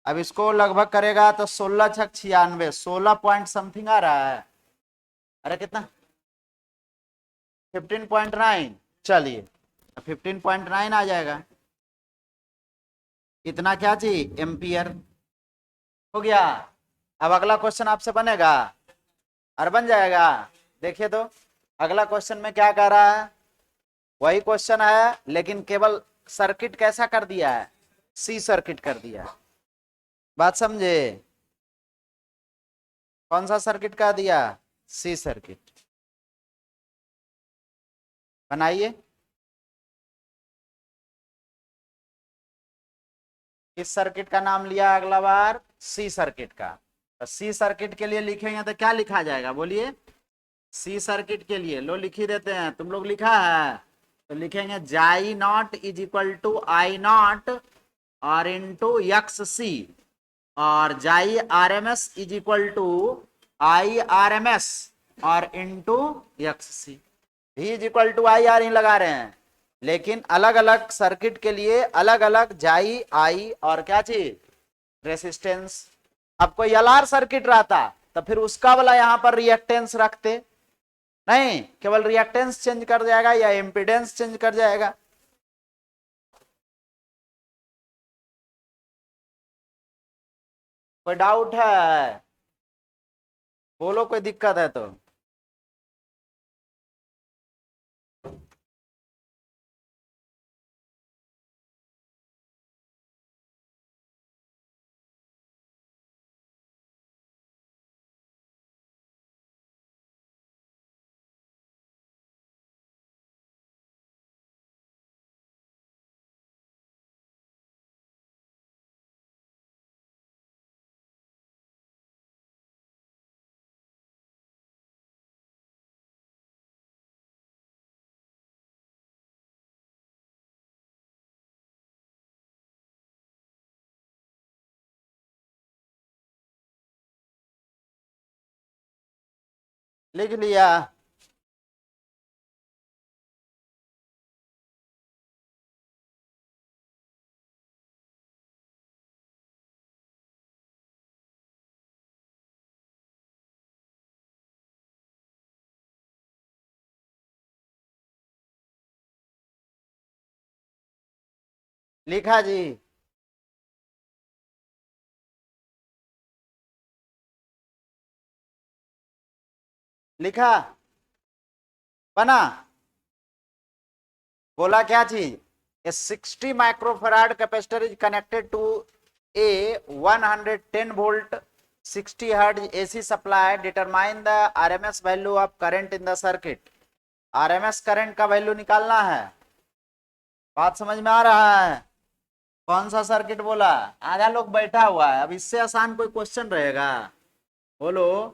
A: अब इसको लगभग करेगा तो 16 छक 96, 16 पॉइंट समथिंग आ रहा है। अरे कितना 15.9, चलिए 15.9 आ जाएगा। इतना क्या चाहिए एम्पियर, हो गया। अब अगला क्वेश्चन आपसे बनेगा और बन जाएगा। देखिए तो अगला क्वेश्चन में क्या कह रहा है, वही क्वेश्चन है लेकिन केवल सर्किट कैसा कर दिया है, सी सर्किट कर दिया है। बात समझे, कौन सा सर्किट का दिया, सी सर्किट। बनाइए, इस सर्किट का नाम लिया अगला बार सी सर्किट का। तो सी सर्किट के लिए लिखेंगे तो क्या लिखा जाएगा बोलिए, सी सर्किट के लिए लो लिख ही देते हैं, तुम लोग लिखा है तो लिखेंगे जाई naught is equal to I naught और इंटू एक्स सी और जाई R M S is equal to I R M S और इंटू एक्स सी। भी is equal to I R ही लगा रहे हैं लेकिन अलग अलग सर्किट के लिए अलग अलग जाई आई और क्या चीज रेसिस्टेंस। अब कोई एलआर सर्किट रहता तो फिर उसका वाला यहां पर रिएक्टेंस रखते, नहीं केवल रिएक्टेंस चेंज कर जाएगा या इम्पीडेंस चेंज कर जाएगा। कोई डाउट है, बोलो कोई दिक्कत है तो। लिख लिया, लिखा जी। लिखा बना, बोला क्या चीज, a 60 microfarad capacitor is connected to a 110 volt 60 hertz AC supply, determine the RMS value of current in the circuit. RMS current का वैल्यू निकालना है। बात समझ में आ रहा है, कौन सा सर्किट बोला, आधा लोग बैठा हुआ है। अब इससे आसान कोई क्वेश्चन रहेगा बोलो,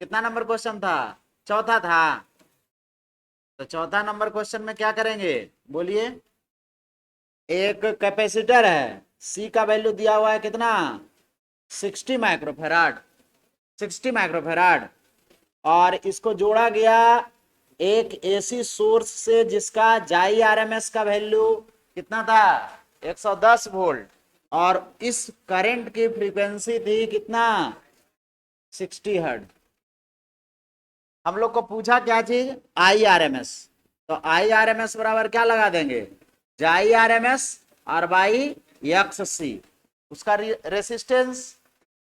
A: कितना नंबर क्वेश्चन था, चौथा था। तो चौथा नंबर क्वेश्चन में क्या करेंगे बोलिए, एक कैपेसिटर है सी का वैल्यू दिया हुआ है कितना 60 माइक्रोफेराड, 60 माइक्रोफेराड और इसको जोड़ा गया एक एसी सोर्स से जिसका जाई आरएमएस का वैल्यू कितना था 110 वोल्ट और इस करंट की फ्रीक्वेंसी थी कितना 60 हर्ट्ज। हम लोग को पूछा क्या चीज आई आर एम एस, तो आई आर एम एस बराबर क्या लगा देंगे जाई आर एम एस और बाई एक्स सी, उसका रेसिस्टेंस।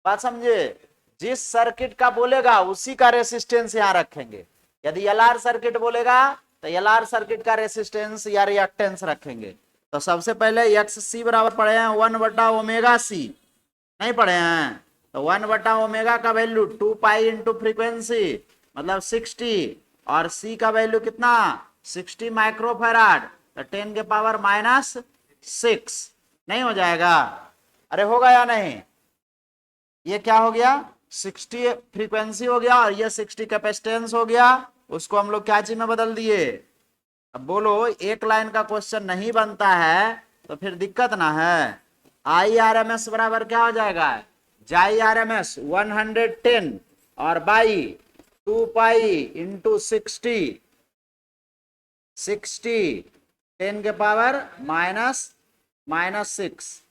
A: बात समझे, जिस सर्किट का बोलेगा उसी का रेसिस्टेंस यहाँ रखेंगे। यदि एलआर सर्किट बोलेगा तो एलआर सर्किट का रेसिस्टेंस या रिएक्टेंस रखेंगे। तो सबसे पहले एक्स सी बराबर पढ़े हैं 1/ओमेगा सी, नहीं पढ़े हैं? तो 1/ओमेगा का वैल्यू 2 पाई इंटू फ्रीक्वेंसी मतलब 60, और सी का वैल्यू कितना 60 माइक्रोफैराड, तो 10 के पावर -6 नहीं हो जाएगा? अरे होगा या नहीं? ये क्या हो गया 60 फ्रीक्वेंसी हो गया और ये 60 कैपेसिटेंस हो गया, उसको हम लोग क्या चीज में बदल दिए। अब बोलो एक लाइन का क्वेश्चन नहीं बनता है तो फिर दिक्कत ना है। आई आर एम एस बराबर क्या हो जाएगा, जाई आर एम एस 110 और बाई 2 पाई इंटू 60, 10 के पावर -6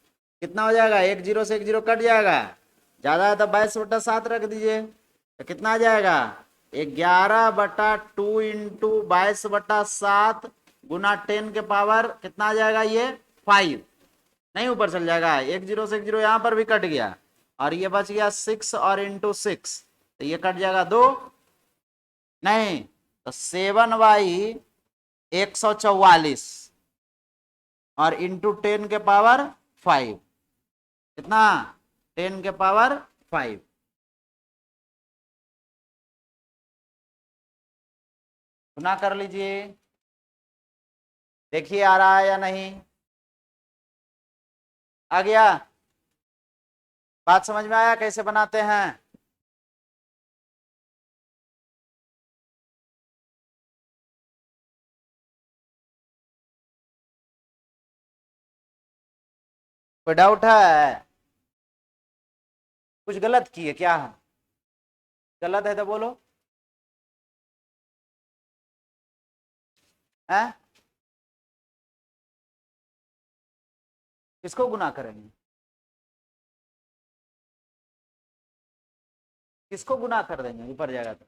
A: कितना हो जाएगा, 1 0 से 1 0 कट जाएगा, ज्यादा है तो 22/7 रख दीजिए, तो कितना आ जाएगा 11/2 इंटू 22/7 गुना 10 के पावर कितना आ जाएगा, ये 5 नहीं ऊपर चल जाएगा, 1 0 से 1 0 यहाँ पर भी कट गया, और ये बच गया 6 और इंटू 6, तो ये कट जाएगा 2 नहीं, तो 7/144 और इंटू 10 के पावर 5 कितना 10 के पावर 5। गुना कर लीजिए, देखिए आ रहा है या नहीं, आ गया? बात समझ में आया कैसे बनाते हैं? कोई डाउट है? कुछ गलत किए क्या? गलत है तो बोलो। है किसको गुना करेंगे, किसको गुना कर देंगे ऊपर जाएगा तो?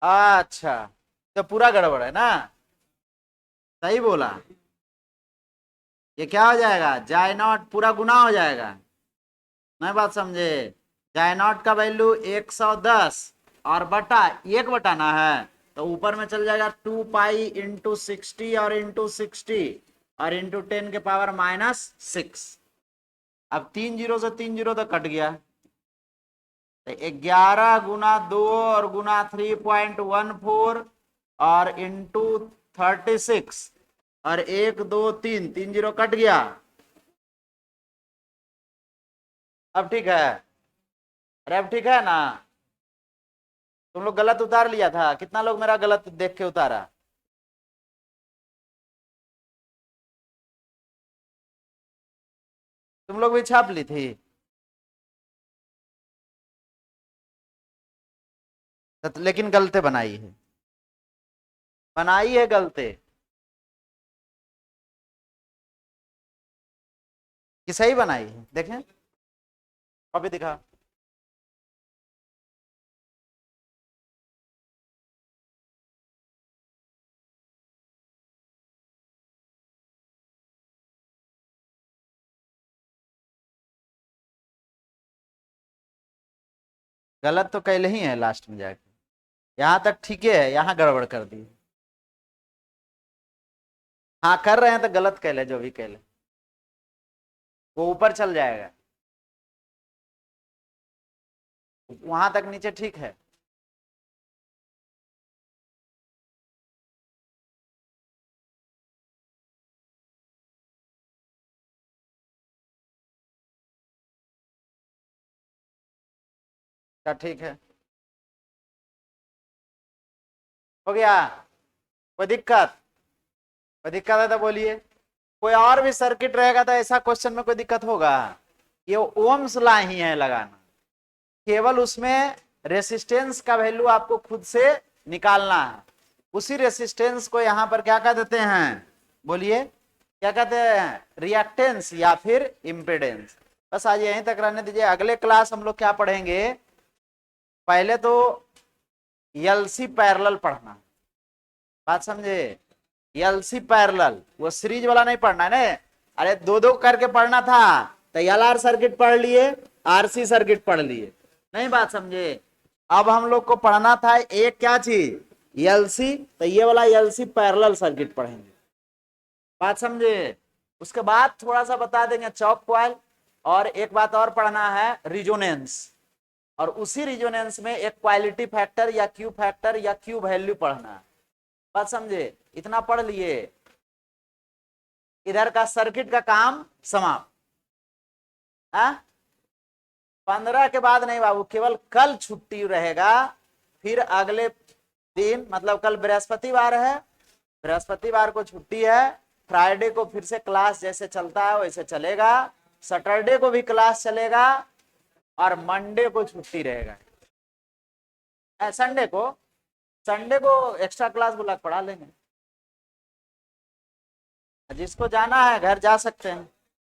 A: अच्छा तो पूरा गड़बड़ है ना, सही बोला। ये क्या हो जाएगा, जाई नॉट पूरा गुना हो जाएगा, नहीं बात समझे? जाई नॉट का वैल्यू 110 और बटा 1 बटाना है, तो ऊपर में चल जाएगा 2 पाई इंटू 60 और इंटू 60 और इंटू 10 के पावर -6। अब 3 0 से 3 0 तो कट गया, तो 11 गुना 2 और गुना 3.14 और इंटू 36 और 1 2 3 3 0 कट गया। अब ठीक है? अरे अब ठीक है ना? तुम लोग गलत उतार लिया था, कितना लोग मेरा गलत देख के उतारा? तुम लोग भी छाप ली थी? लेकिन गलते बनाई है, बनाई है गलते कि सही बनाई है? देखें कॉपी दिखा। गलत तो कैले ही है लास्ट में जाके, यहाँ तक ठीक है, यहाँ गड़बड़ कर दी। हाँ कर रहे हैं तो गलत कह ले, जो भी कह ले वो ऊपर चल जाएगा, वहां तक नीचे ठीक है। क्या ठीक है? हो गया? कोई दिक्कत? कोई दिक्कत है तो बोलिए। कोई और भी सर्किट रहेगा तो ऐसा क्वेश्चन में कोई दिक्कत होगा? ये ओम्स लॉ ही है लगाना, केवल उसमें रेसिस्टेंस का वैल्यू आपको खुद से निकालना है। उसी रेसिस्टेंस को यहाँ पर क्या कह देते हैं, बोलिए क्या कहते हैं, रिएक्टेंस या फिर इम्पीडेंस। बस आज यहीं तक रहने दीजिए, अगले क्लास हम लोग क्या पढ़ेंगे, पहले तो एलसी पैरेलल पढ़ना, बात समझे? एलसी पैरेलल, वो सीरीज वाला नहीं पढ़ना है ना, अरे दो दो करके पढ़ना था, तो एलआर सर्किट पढ़ लिए, आरसी सर्किट पढ़ लिए, नहीं बात समझे। अब हम लोग को पढ़ना था एक क्या चीज, एलसी, तो ये वाला एलसी पैरेलल सर्किट पढ़ेंगे, बात समझे। उसके बाद थोड़ा सा बता देंगे चौक कॉइल, और एक बात और पढ़ना है रिजोनेंस, और उसी रिजोनेंस में एक क्वालिटी फैक्टर या क्यू फैक्टर या क्यू वैल्यू पढ़ना है, बात समझे। इतना पढ़ लिए, इधर का सर्किट का काम समाप्त। 15 के बाद नहीं बाबू, केवल कल छुट्टी रहेगा, फिर अगले दिन, मतलब कल बृहस्पतिवार है, बृहस्पतिवार को छुट्टी है, फ्राइडे को फिर से क्लास जैसे चलता है वैसे चलेगा, सैटरडे को भी क्लास चलेगा, और मंडे को छुट्टी रहेगा। संडे को एक्स्ट्रा क्लास बुला पढ़ा लेंगे, जिसको जाना है घर जा सकते हैं।